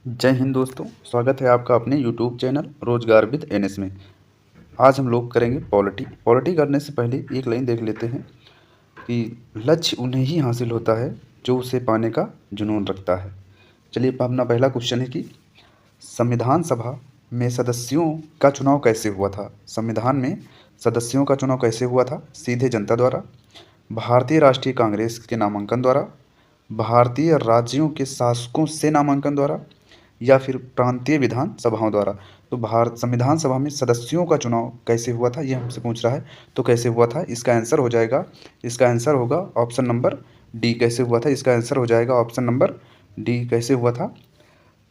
जय हिंद दोस्तों। स्वागत है आपका अपने यूट्यूब चैनल रोजगार विद एनएस में। आज हम लोग करेंगे पॉलिटी। पॉलिटी करने से पहले एक लाइन देख लेते हैं कि लक्ष्य उन्हें ही हासिल होता है जो उसे पाने का जुनून रखता है। चलिए, अपना पहला क्वेश्चन है कि संविधान सभा में सदस्यों का चुनाव कैसे हुआ था। संविधान में सदस्यों का चुनाव कैसे हुआ था? सीधे जनता द्वारा, भारतीय राष्ट्रीय कांग्रेस के नामांकन द्वारा, भारतीय राज्यों के शासकों से नामांकन द्वारा, या फिर प्रांतीय विधान सभाओं द्वारा। तो भारत संविधान सभा में सदस्यों का चुनाव कैसे हुआ था, ये हमसे पूछ रहा है। तो कैसे हुआ था, इसका आंसर हो जाएगा, इसका आंसर होगा ऑप्शन नंबर डी। कैसे हुआ था, इसका आंसर हो जाएगा ऑप्शन नंबर डी। कैसे हुआ था?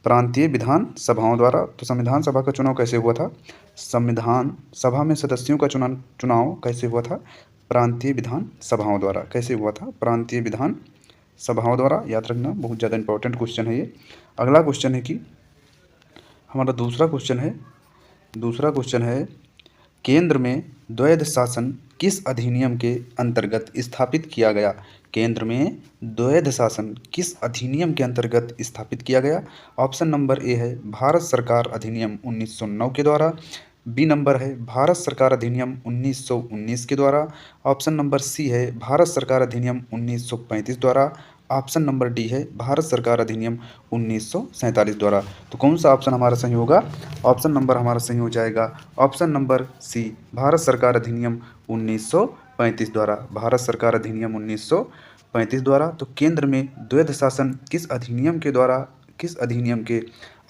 प्रांतीय विधान सभाओं द्वारा। तो संविधान सभा का चुनाव कैसे हुआ था? संविधान सभा में सदस्यों का चुनाव कैसे हुआ था? प्रांतीय विधान सभाओं द्वारा। कैसे हुआ था? प्रांतीय विधान सभाओं द्वारा। याद रखना, बहुत ज़्यादा इंपॉर्टेंट क्वेश्चन है ये। अगला क्वेश्चन है कि हमारा दूसरा क्वेश्चन है केंद्र में द्वैध शासन किस अधिनियम के अंतर्गत स्थापित किया गया? केंद्र में द्वैध शासन किस अधिनियम के अंतर्गत स्थापित किया गया? ऑप्शन नंबर ए है भारत सरकार अधिनियम 1909 के द्वारा, बी नंबर है भारत सरकार अधिनियम 1919 के द्वारा, ऑप्शन नंबर सी है भारत सरकार अधिनियम 1935 द्वारा, ऑप्शन नंबर डी है भारत सरकार अधिनियम 1947 द्वारा। तो कौन सा ऑप्शन हमारा सही होगा? ऑप्शन नंबर हमारा सही हो जाएगा ऑप्शन नंबर सी, भारत सरकार अधिनियम 1935 द्वारा। भारत सरकार अधिनियम 1935 द्वारा। तो केंद्र में द्वैध शासन किस अधिनियम के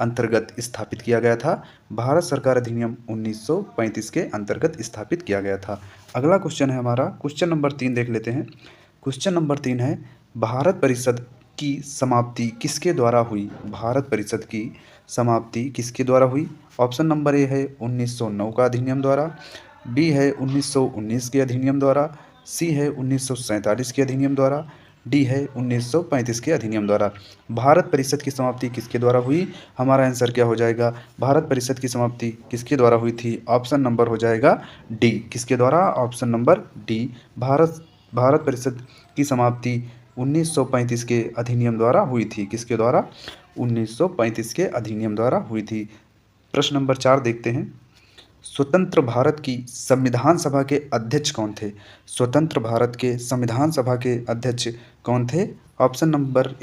अंतर्गत स्थापित किया गया था? भारत सरकार अधिनियम 1935 के अंतर्गत स्थापित किया गया था। अगला क्वेश्चन है हमारा, क्वेश्चन नंबर 3 देख लेते हैं। क्वेश्चन नंबर 3 है भारत परिषद की समाप्ति किसके द्वारा हुई? भारत परिषद की समाप्ति किसके द्वारा हुई? ऑप्शन नंबर ए है 1909 का अधिनियम द्वारा, बी है 1919 के अधिनियम द्वारा, सी है 1947 के अधिनियम द्वारा, डी है 1935 के अधिनियम द्वारा। भारत परिषद की समाप्ति किसके द्वारा हुई? हमारा आंसर क्या हो जाएगा? भारत परिषद की समाप्ति किसके द्वारा हुई थी? ऑप्शन नंबर हो जाएगा डी। किसके द्वारा? Option number D. भारत परिषद की समाप्ति 1935 के अधिनियम द्वारा हुई थी। किसके द्वारा? 1935 के अधिनियम द्वारा हुई थी। प्रश्न नंबर 4 देखते हैं। स्वतंत्र भारत की संविधान सभा के अध्यक्ष कौन थे? स्वतंत्र भारत के संविधान सभा के अध्यक्ष कौन थे? ऑप्शन नंबर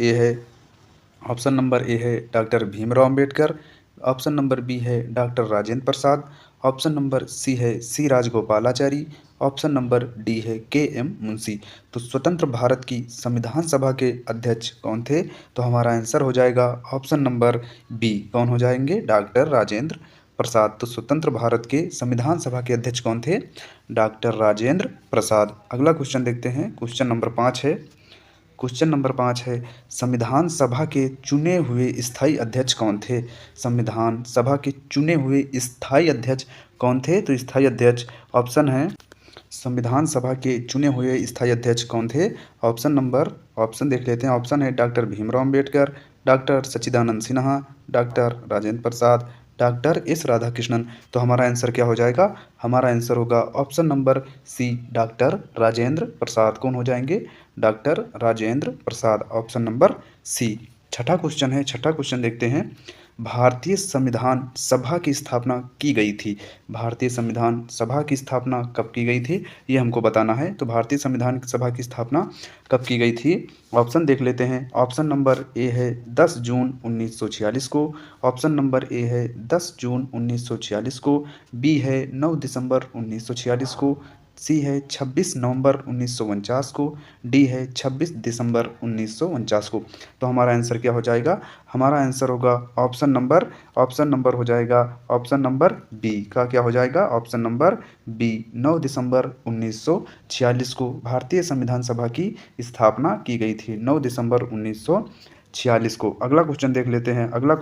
ए है doctor Bhimrao Ambedkar, option number B है doctor Rajendra Prasad, option number C है C Rajagopalachari, option number D है के एम मुंशी। तो स्वतंत्र भारत की संविधान सभा के अध्यक्ष कौन थे? तो हमारा आंसर हो जाएगा ऑप्शन नंबर बी। कौन हो जाएंगे? डॉक्टर राजेंद्र प्रसाद। तो स्वतंत्र भारत के संविधान सभा के अध्यक्ष कौन थे? डॉक्टर राजेंद्र प्रसाद। अगला क्वेश्चन देखते हैं, क्वेश्चन नंबर 5 है। क्वेश्चन नंबर 5 है संविधान सभा के चुने हुए स्थायी अध्यक्ष कौन थे? संविधान सभा के चुने हुए स्थायी अध्यक्ष कौन थे? तो स्थायी अध्यक्ष संविधान सभा के चुने हुए स्थायी अध्यक्ष कौन थे? ऑप्शन देख लेते हैं। ऑप्शन है doctor Bhimrao Ambedkar, doctor Sachchidanand Sinha, doctor Rajendra Prasad, doctor S Radhakrishnan. तो हमारा आंसर क्या हो जाएगा? हमारा आंसर होगा option number C, doctor Rajendra Prasad. कौन हो जाएंगे? Doctor Rajendra Prasad. Option number C. छठा क्वेश्चन देखते हैं। भारतीय संविधान सभा की स्थापना की गई थी। भारतीय संविधान सभा की स्थापना कब की गई थी, ये हमको बताना है। तो भारतीय संविधान सभा की स्थापना कब की गई थी? ऑप्शन देख लेते हैं। ऑप्शन नंबर ए है 10 जून 1946 को, ऑप्शन नंबर ए है 10 जून 1946 को, बी है 9 दिसंबर 1946 को, सी है 26 नवंबर 1949 को, डी है 26 दिसंबर 1949 को। तो हमारा आंसर क्या हो जाएगा? हमारा आंसर होगा ऑप्शन नंबर हो जाएगा ऑप्शन नंबर बी। का क्या हो जाएगा? ऑप्शन नंबर बी, 9 दिसंबर 1946 को भारतीय संविधान सभा की स्थापना की गई थी। 9 दिसंबर 1946 को। अगला क्वेश्चन देख लेते हैं। अगला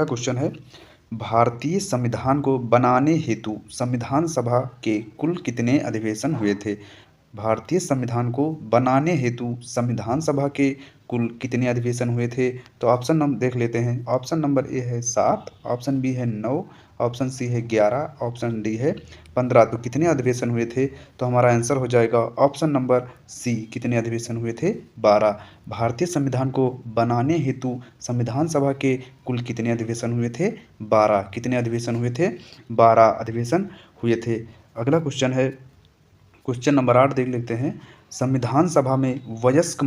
क्वेश्चन है भारतीय संविधान को बनाने हेतु संविधान सभा के कुल कितने अधिवेशन हुए थे? भारतीय संविधान को बनाने हेतु संविधान सभा के कुल कितने अधिवेशन हुए थे? तो ऑप्शन नंबर देख लेते हैं। ऑप्शन नंबर ए है 7, ऑप्शन बी है 9, ऑप्शन सी है 11, ऑप्शन डी है 15। तो कितने अधिवेशन हुए थे? तो हमारा आंसर हो जाएगा ऑप्शन नंबर सी, कितने अधिवेशन हुए थे? 12। भारतीय संविधान को बनाने हेतु संविधान सभा के कुल कितने अधिवेशन हुए थे? 12। कितने अधिवेशन हुए थे? 12 अधिवेशन हुए थे। अगला क्वेश्चन है, क्वेश्चन नंबर 8 देख लेते हैं। संविधान सभा में वयस्क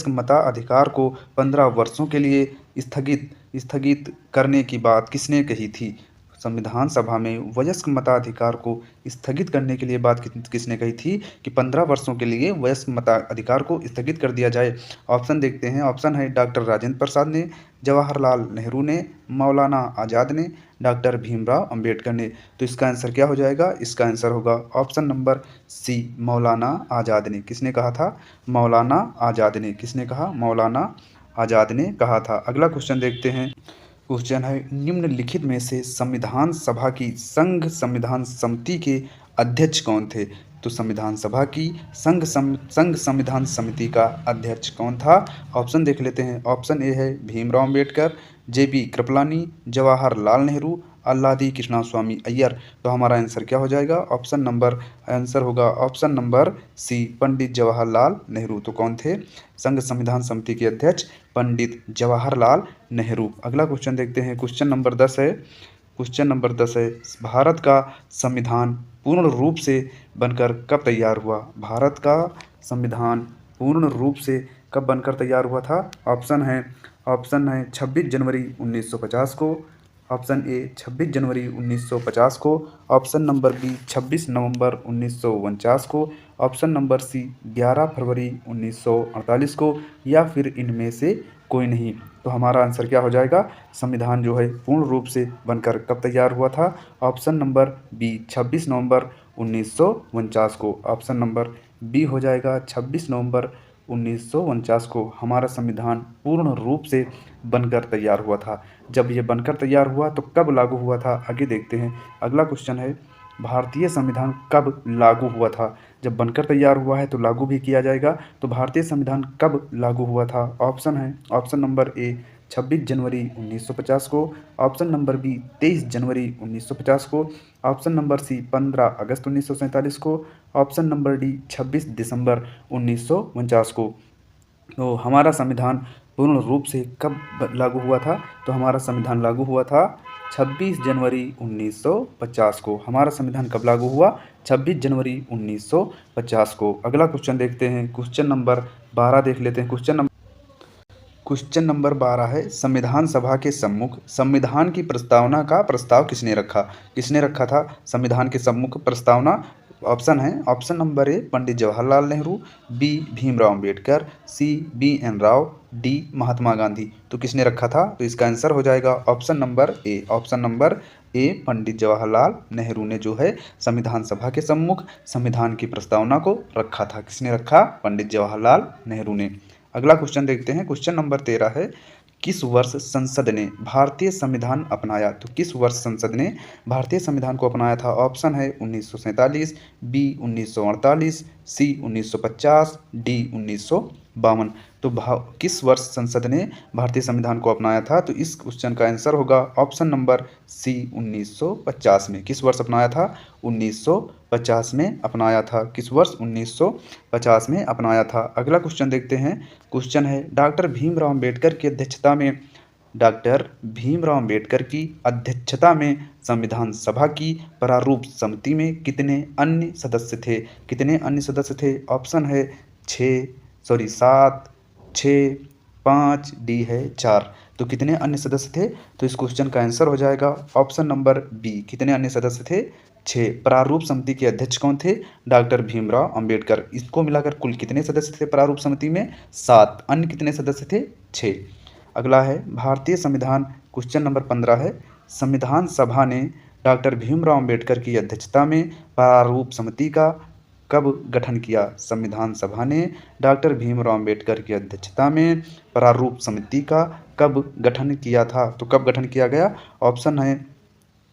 मताधिकार को 15 वर्षों के लिए स्थगित स्थगित करने की बात किसने कही थी? संविधान सभा में वयस्क मताधिकार को स्थगित करने के लिए बात किसने कही थी कि 15 वर्षों के लिए वयस्क मताधिकार को स्थगित कर दिया जाए? ऑप्शन देखते हैं। ऑप्शन है डॉक्टर राजेंद्र प्रसाद ने, जवाहरलाल नेहरू ने, मौलाना आज़ाद ने, डॉक्टर भीमराव अंबेडकर ने। तो इसका आंसर क्या हो जाएगा? इसका आंसर होगा ऑप्शन नंबर सी, मौलाना आज़ाद ने। किसने कहा था? मौलाना आज़ाद ने। किसने कहा? मौलाना आज़ाद ने कहा था। अगला क्वेश्चन देखते हैं। क्वेश्चन है, निम्नलिखित में से संविधान सभा की संघ संविधान समिति के अध्यक्ष कौन थे? तो संविधान सभा की संघ संविधान समिति का अध्यक्ष कौन था? ऑप्शन देख लेते हैं। ऑप्शन ए है भीमराव अंबेडकर, जेपी कृपलानी, जवाहरलाल नेहरू, अल्लादी कृष्णस्वामी अय्यर। तो हमारा आंसर क्या हो जाएगा? आंसर होगा ऑप्शन नंबर सी, पंडित जवाहरलाल नेहरू। तो कौन थे संघ संविधान समिति के अध्यक्ष? पंडित जवाहरलाल नेहरू। अगला क्वेश्चन देखते हैं। क्वेश्चन नंबर 10 है। भारत का संविधान पूर्ण रूप से बनकर कब तैयार हुआ? भारत का संविधान पूर्ण रूप से कब बनकर तैयार हुआ था? ऑप्शन है 26 जनवरी 1950 को, ऑप्शन ए 26 जनवरी 1950 को, ऑप्शन नंबर बी 26 नवंबर 1949 को, ऑप्शन नंबर सी 11 फरवरी 1948 को, या फिर इनमें से कोई नहीं। तो हमारा आंसर क्या हो जाएगा? संविधान जो है पूर्ण रूप से बनकर कब तैयार हुआ था? ऑप्शन नंबर बी 26 नवंबर 1949 को। ऑप्शन नंबर बी हो जाएगा 26 नवंबर 1949 को हमारा संविधान पूर्ण रूप से बनकर तैयार हुआ था। जब ये बनकर तैयार हुआ तो कब लागू हुआ था? आगे देखते हैं। अगला क्वेश्चन है, भारतीय संविधान कब लागू हुआ था? जब बनकर तैयार हुआ है तो लागू भी किया जाएगा। तो भारतीय संविधान कब लागू हुआ था? ऑप्शन है, ऑप्शन नंबर ए 26 जनवरी 1950 को, ऑप्शन नंबर बी 23 जनवरी 1950 को, ऑप्शन नंबर सी 15 अगस्त 1947 को, ऑप्शन नंबर डी 26 दिसंबर 1949 को। तो हमारा संविधान पूर्ण रूप से कब लागू हुआ था? तो हमारा संविधान लागू हुआ था 26 जनवरी 1950 को। हमारा संविधान कब लागू हुआ? 26 जनवरी 1950 को। अगला क्वेश्चन देखते हैं। क्वेश्चन नंबर 12 देख लेते हैं। क्वेश्चन नंबर 12 है, संविधान सभा के सम्मुख संविधान की प्रस्तावना का प्रस्ताव किसने रखा था संविधान के सम्मुख प्रस्तावना? ऑप्शन है, option number A Pandit Jawaharlal Nehru, B Bhimrao Ambedkar, C B N. Rau, D Mahatma Gandhi. तो किसने रखा था? तो इसका आंसर हो जाएगा option number A Pandit Jawaharlal Nehru ने जो है संविधान सभा के सम्मुख संविधान की प्रस्तावना को रखा था। किसने रखा? पंडित जवाहरलाल नेहरू ने। अगला क्वेश्चन देखते हैं। क्वेश्चन नंबर 13 है, किस वर्ष संसद ने भारतीय संविधान अपनाया? तो किस वर्ष संसद ने भारतीय संविधान को अपनाया था? ऑप्शन है 1947, बी 1948, सी 1950, डी 1952। तो किस वर्ष संसद ने भारतीय संविधान को अपनाया था? तो इस क्वेश्चन का आंसर होगा ऑप्शन नंबर सी 1950 में। किस वर्ष अपनाया था? 1950 में अपनाया था। किस वर्ष? 1950 में अपनाया था। अगला क्वेश्चन देखते हैं। क्वेश्चन है, डॉक्टर भीमराव अंबेडकर की अध्यक्षता में संविधान सभा की प्रारूप समिति में कितने अन्य सदस्य थे? ऑप्शन है 7, 6, 5, डी है 4। तो कितने अन्य सदस्य थे? तो इस क्वेश्चन का आंसर हो जाएगा ऑप्शन नंबर बी। कितने अन्य सदस्य थे? 6। प्रारूप समिति के अध्यक्ष कौन थे? डॉक्टर भीमराव अंबेडकर। इसको मिलाकर कुल कितने सदस्य थे प्रारूप समिति में? 7। अन्य कितने सदस्य थे? 6। अगला है भारतीय संविधान। क्वेश्चन नंबर 15 है, संविधान सभा ने डॉक्टर भीमराव अंबेडकर की अध्यक्षता में प्रारूप समिति का कब गठन किया? संविधान सभा ने डॉक्टर भीमराव अंबेडकर की अध्यक्षता में प्रारूप समिति का कब गठन किया था? तो कब गठन किया गया? ऑप्शन है,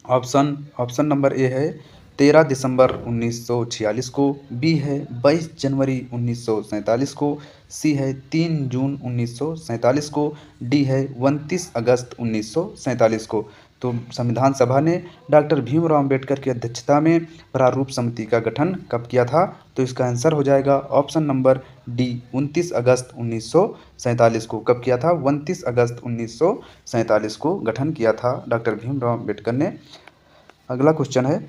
ऑप्शन नंबर ए है 13 दिसंबर 1946 को, बी है 22 जनवरी 1947 को, सी है 3 जून 1947 को, डी है 29 अगस्त 1947 को। तो संविधान सभा ने डॉक्टर भीमराव अंबेडकर की अध्यक्षता में प्रारूप समिति का गठन कब किया था? तो इसका आंसर हो जाएगा ऑप्शन नंबर डी, 29 अगस्त 1947 को। कब किया था? 29 अगस्त 1947 को गठन किया था डॉक्टर भीमराव अंबेडकर ने। अगला क्वेश्चन है,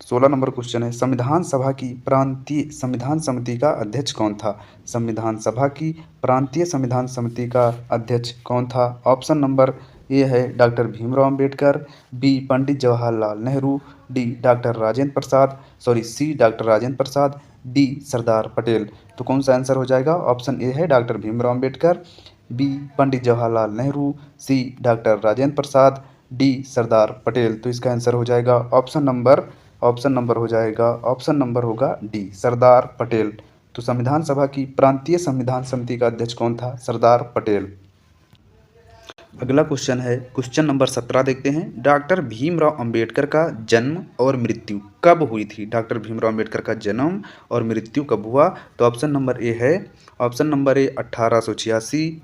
16 नंबर क्वेश्चन है, संविधान सभा की प्रांतीय संविधान समिति का अध्यक्ष कौन था? संविधान सभा की प्रांतीय संविधान समिति का अध्यक्ष कौन था? ऑप्शन नंबर ए है डॉक्टर भीमराव अंबेडकर, बी पंडित जवाहरलाल नेहरू, डी डॉक्टर राजेंद्र प्रसाद, सी डॉक्टर राजेंद्र प्रसाद, डी सरदार पटेल। तो कौन सा आंसर हो जाएगा? ऑप्शन ए है डॉक्टर भीमराव अंबेडकर, बी पंडित जवाहरलाल नेहरू, सी डॉक्टर राजेंद्र प्रसाद, डी सरदार पटेल। तो इसका आंसर हो जाएगा ऑप्शन नंबर हो जाएगा, ऑप्शन नंबर होगा डी, सरदार पटेल। तो संविधान सभा की प्रांतीय संविधान समिति का अध्यक्ष कौन था? सरदार पटेल। अगला क्वेश्चन है, क्वेश्चन नंबर 17 देखते हैं। डॉक्टर भीमराव अंबेडकर का जन्म और मृत्यु कब हुई थी? डॉक्टर भीमराव अंबेडकर का जन्म और मृत्यु कब हुआ? तो ऑप्शन नंबर ए है, ऑप्शन नंबर ए 1886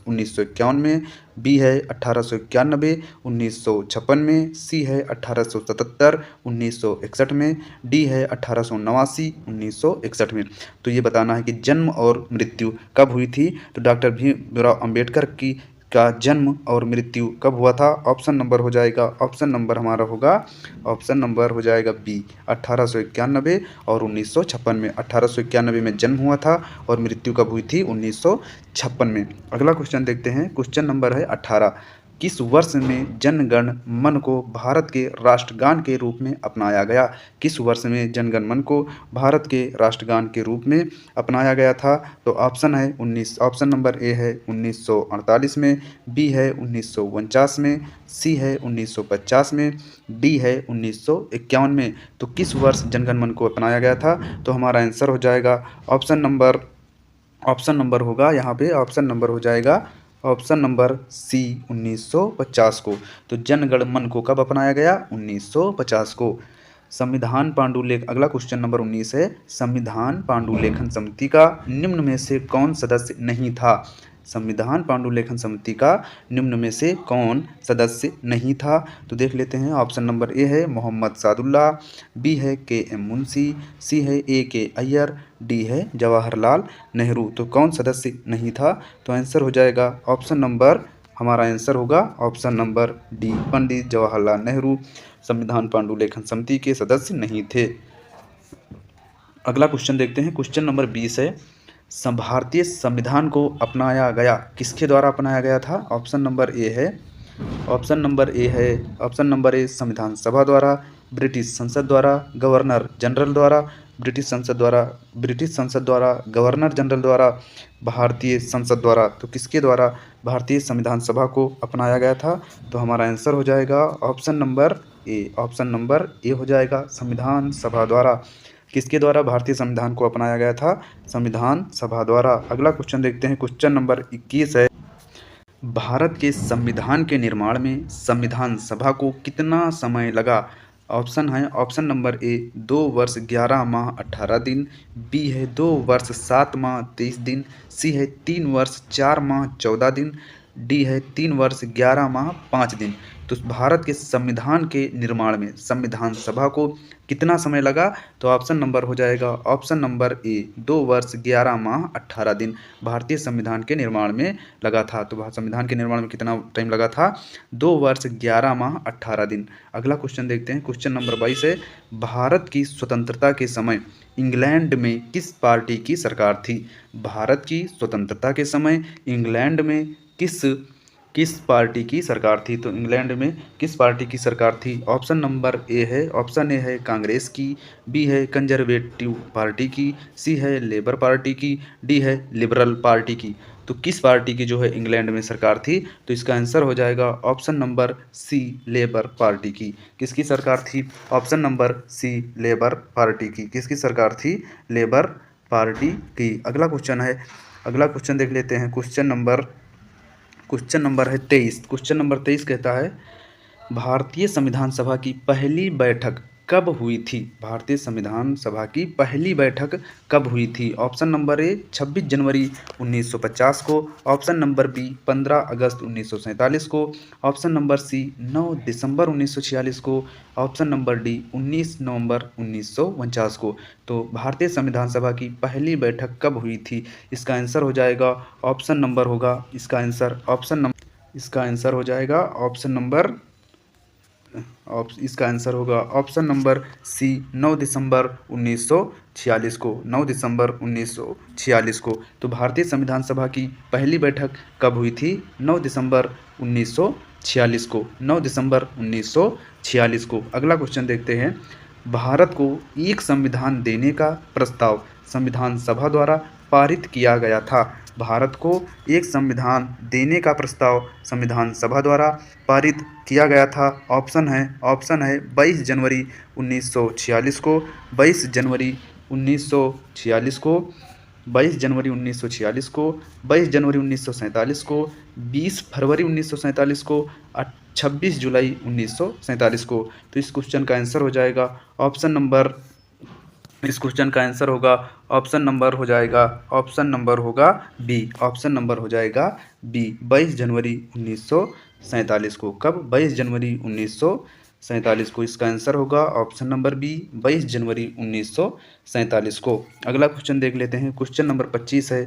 1951 में, बी है 1891 1956 में, सी है 1877 1961 में, डी है 1889 1961 में। तो ये बताना है कि जन्म और मृत्यु कब हुई थी। तो डॉक्टर भीमराव अंबेडकर की का जन्म और मृत्यु कब हुआ था? ऑप्शन नंबर हो जाएगा, ऑप्शन नंबर हमारा होगा, ऑप्शन नंबर हो जाएगा बी, 1891 और 1956 में। 1891 में जन्म हुआ था और मृत्यु कब हुई थी? 1956 में। अगला क्वेश्चन देखते हैं, क्वेश्चन नंबर है 18। किस वर्ष में जन गण मन को भारत के राष्ट्रगान के रूप में अपनाया गया? किस वर्ष में जन गण मन को भारत के राष्ट्रगान के रूप में अपनाया गया था? तो ऑप्शन नंबर ए है 1948 में, बी है 1949 में, सी है 1950 में, डी है 1951 में। तो किस वर्ष जनगण मन को अपनाया गया था? तो हमारा आंसर हो जाएगा ऑप्शन नंबर होगा यहाँ पे, ऑप्शन नंबर हो जाएगा ऑप्शन नंबर सी, 1950 को। तो जनगण मन को कब अपनाया गया? 1950 को। संविधान पांडुलेख अगला क्वेश्चन नंबर 19 है, संविधान पांडुलेखन समिति का निम्न में से कौन सदस्य नहीं था? संविधान पांडुलेखन समिति का निम्न में से कौन सदस्य नहीं था? तो देख लेते हैं, ऑप्शन नंबर ए है मोहम्मद सादुल्लाह, बी है के.एम. मुंशी, सी है ए.के. अय्यर, डी है जवाहरलाल नेहरू। तो कौन सदस्य नहीं था? तो आंसर हो जाएगा ऑप्शन नंबर, हमारा आंसर होगा ऑप्शन नंबर डी, पंडित जवाहरलाल नेहरू संविधान पांडुलेखन समिति के सदस्य नहीं थे। अगला क्वेश्चन देखते हैं, क्वेश्चन नंबर 20 है, भारतीय संविधान को अपनाया गया किसके द्वारा अपनाया गया था? ऑप्शन नंबर ए है, ऑप्शन नंबर ए संविधान सभा द्वारा, ब्रिटिश संसद द्वारा, गवर्नर जनरल द्वारा, ब्रिटिश संसद द्वारा, गवर्नर जनरल द्वारा, भारतीय संसद द्वारा। तो किसके द्वारा भारतीय संविधान सभा को अपनाया गया था? तो हमारा आंसर हो जाएगा ऑप्शन नंबर ए, ऑप्शन नंबर ए हो जाएगा, संविधान सभा द्वारा। किसके द्वारा भारतीय संविधान को अपनाया गया था? संविधान सभा द्वारा। अगला क्वेश्चन देखते हैं, क्वेश्चन नंबर 21 है, भारत के संविधान के निर्माण में संविधान सभा को कितना समय लगा? ऑप्शन है, ऑप्शन नंबर ए 2 वर्ष 11 माह 18 दिन, बी है 2 वर्ष 7 माह 23 दिन, सी है 3 वर्ष 4 माह 14 दिन, डी है 3 वर्ष 11 माह 5 दिन। तो भारत के संविधान के निर्माण में संविधान सभा को कितना समय लगा? तो ऑप्शन नंबर हो जाएगा, ऑप्शन नंबर ए 2 वर्ष 11 माह 18 दिन भारतीय संविधान के निर्माण में लगा था। तो संविधान के निर्माण में कितना टाइम लगा था? 2 वर्ष 11 माह 18 दिन। अगला क्वेश्चन देखते हैं, क्वेश्चन नंबर 22 है, भारत की स्वतंत्रता के समय इंग्लैंड में किस पार्टी की सरकार थी? भारत की स्वतंत्रता के समय इंग्लैंड में किस पार्टी की सरकार थी? तो इंग्लैंड में किस पार्टी की सरकार थी? ऑप्शन नंबर ए है, ऑप्शन ए है कांग्रेस की, बी है कंजर्वेटिव पार्टी की, सी है लेबर पार्टी की, डी है लिबरल पार्टी की। तो किस पार्टी की जो है इंग्लैंड में सरकार थी? तो इसका आंसर हो जाएगा option number C, Labour Party की। किसकी सरकार थी? Option number C, Labour Party की। किसकी सरकार थी? लेबर पार्टी की। अगला क्वेश्चन देख लेते हैं, क्वेश्चन नंबर है 23। क्वेश्चन नंबर 23 कहता है, भारतीय संविधान सभा की पहली बैठक कब हुई थी? भारतीय संविधान सभा की पहली बैठक कब हुई थी? ऑप्शन नंबर ए 26 जनवरी 1950 को, ऑप्शन नंबर बी 15 अगस्त 1947 को, ऑप्शन नंबर सी 9 दिसंबर 1946 को, ऑप्शन नंबर डी 19 नवंबर 1949 को। तो भारतीय संविधान सभा की पहली बैठक कब हुई थी? इसका आंसर हो जाएगा ऑप्शन नंबर होगा इसका आंसर हो जाएगा इसका आंसर होगा ऑप्शन नंबर सी 9 दिसंबर 1946 को, 9 दिसंबर 1946 को। तो भारतीय संविधान सभा की पहली बैठक कब हुई थी? 9 दिसंबर 1946 को, 9 दिसंबर 1946 को। अगला क्वेश्चन देखते हैं। भारत को एक संविधान देने का प्रस्ताव संविधान सभा द्वारा पारित किया गया था। भारत को एक संविधान देने का प्रस्ताव संविधान सभा द्वारा पारित किया गया था। ऑप्शन है 22 जनवरी 1946 को, 22 जनवरी 1946 को, 22 जनवरी 1946 को, 22 जनवरी 1947 को, 20 फरवरी 1947 को, 26 जुलाई 1947 को। तो इस क्वेश्चन का आंसर हो जाएगा ऑप्शन नंबर इस क्वेश्चन का आंसर होगा ऑप्शन नंबर हो जाएगा बी, ऑप्शन नंबर हो जाएगा बी, 22 जनवरी 1947 को। कब? 22 जनवरी 1947 को। इसका आंसर होगा ऑप्शन नंबर बी, 22 जनवरी 1947 को। अगला क्वेश्चन देख लेते हैं। क्वेश्चन नंबर 25 है।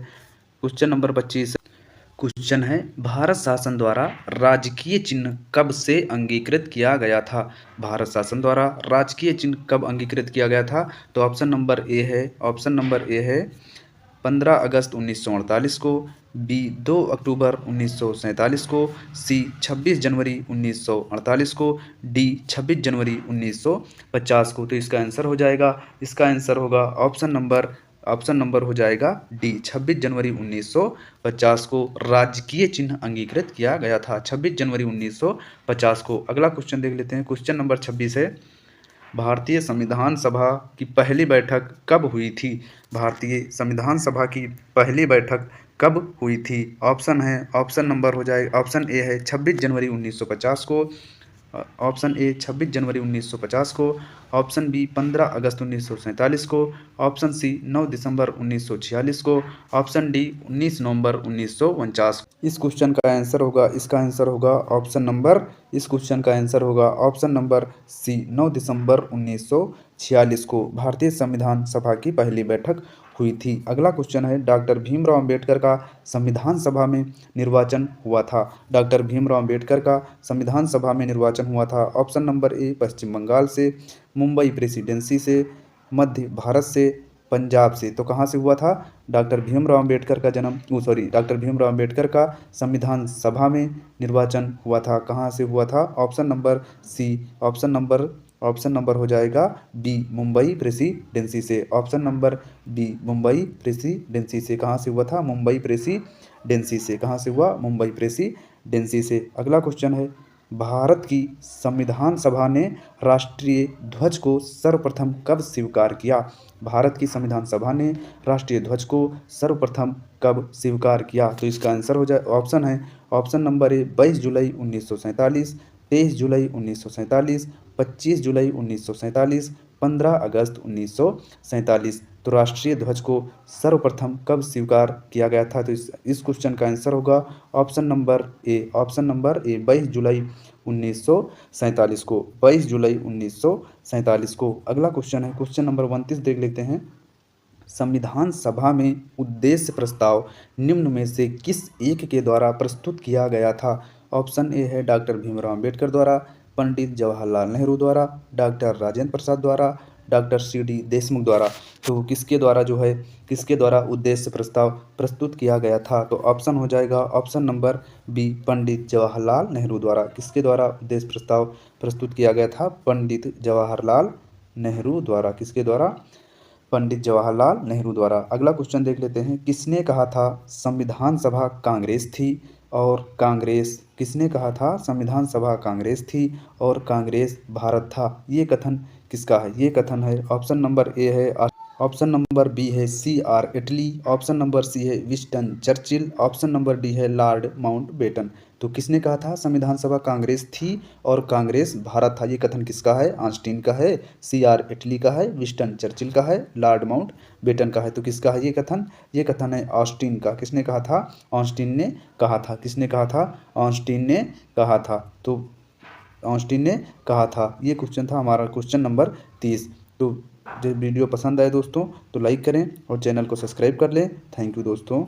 क्वेश्चन है, भारत शासन द्वारा राजकीय चिन्ह कब से अंगीकृत किया गया था? भारत शासन द्वारा राजकीय चिन्ह कब अंगीकृत किया गया था? तो ऑप्शन नंबर ए है 15 अगस्त 1948 को, बी 2 अक्टूबर 1947 को, सी 26 जनवरी 1948 को, डी 26 जनवरी 1950 को। तो इसका आंसर होगा ऑप्शन नंबर हो जाएगा डी, 26 जनवरी 1950 को राजकीय चिन्ह अंगीकृत किया गया था, 26 जनवरी 1950 को। अगला क्वेश्चन देख लेते हैं। क्वेश्चन नंबर 26 है, भारतीय संविधान सभा की पहली बैठक कब हुई थी? भारतीय संविधान सभा की पहली बैठक कब हुई थी? ऑप्शन ए है 26 जनवरी 1950 को, ऑप्शन ए 26 जनवरी 1950 को, ऑप्शन बी 15 अगस्त 1947 को, ऑप्शन सी 9 दिसंबर 1946 को, ऑप्शन डी 19 नवंबर 1949। इस क्वेश्चन का आंसर होगा ऑप्शन नंबर सी, 9 दिसंबर 1946 को भारतीय संविधान सभा की पहली बैठक हुई थी। अगला क्वेश्चन है, डॉक्टर भीमराव अंबेडकर का संविधान सभा में निर्वाचन हुआ था। डॉक्टर भीमराव अंबेडकर का संविधान सभा में निर्वाचन हुआ था। ऑप्शन नंबर ए पश्चिम बंगाल से, मुंबई प्रेसिडेंसी से, मध्य भारत से, पंजाब से। तो कहाँ से हुआ था? डॉक्टर भीमराव अंबेडकर का संविधान सभा में निर्वाचन हुआ था। कहाँ से हुआ था? ऑप्शन नंबर हो जाएगा बी, मुंबई प्रेसिडेंसी से। Option number B, Mumbai Presidency से। कहाँ से हुआ था? मुंबई प्रेसिडेंसी से। कहाँ से हुआ? मुंबई प्रेसिडेंसी से। अगला क्वेश्चन है, भारत की संविधान सभा ने राष्ट्रीय ध्वज को सर्वप्रथम कब स्वीकार किया? भारत की संविधान सभा ने राष्ट्रीय ध्वज को सर्वप्रथम कब स्वीकार किया? तो इसका आंसर हो जाए ऑप्शन नंबर ए 22 जुलाई 1947, 23 जुलाई 1947, 25 जुलाई 1947, 15 अगस्त 1947। तो राष्ट्रीय ध्वज को सर्वप्रथम कब स्वीकार किया गया था? तो इस क्वेश्चन का आंसर होगा ऑप्शन नंबर ए 22 जुलाई 1947 को, 22 जुलाई 1947 को। अगला क्वेश्चन है, क्वेश्चन नंबर 29 देख लेते हैं। संविधान सभा में उद्देश्य प्रस्ताव निम्न में से किस एक के द्वारा प्रस्तुत किया गया था? ऑप्शन ए है डॉक्टर भीमराव अंबेडकर द्वारा, पंडित जवाहरलाल नेहरू द्वारा, डॉक्टर राजेंद्र प्रसाद द्वारा, डॉक्टर सी.डी. देशमुख द्वारा। तो किसके द्वारा उद्देश्य प्रस्ताव प्रस्तुत किया गया था? तो ऑप्शन हो जाएगा ऑप्शन नंबर बी, पंडित जवाहरलाल नेहरू द्वारा। किसके द्वारा उद्देश्य प्रस्ताव प्रस्तुत किया गया था? पंडित जवाहरलाल नेहरू द्वारा। किसके द्वारा? पंडित जवाहरलाल नेहरू द्वारा। अगला क्वेश्चन देख लेते हैं। किसने कहा था संविधान सभा कांग्रेस थी और कांग्रेस किसने कहा था संविधान सभा कांग्रेस थी और कांग्रेस भारत था? ये कथन किसका है? ये कथन है ऑप्शन नंबर ए है ऑप्शन नंबर बी है CR Attlee, option number C है Winston Churchill, option number D है लॉर्ड माउंटबेटन। तो किसने कहा था संविधान सभा कांग्रेस थी और कांग्रेस भारत था? ये कथन किसका है? ऑस्टिन का है, CR इटली का है, विंस्टन चर्चिल का है, लॉर्ड माउंटबेटन का है। तो किसका है ये कथन? ये कथन है ऑस्टिन का। किसने कहा था? ऑस्टिन ने कहा था। किसने कहा था? ऑस्टिन ने कहा था। तो ऑस्टिन ने कहा था। ये क्वेश्चन था हमारा क्वेश्चन नंबर 30। तो जो वीडियो पसंद आए दोस्तों तो लाइक करें और चैनल को सब्सक्राइब कर लें। थैंक यू दोस्तों।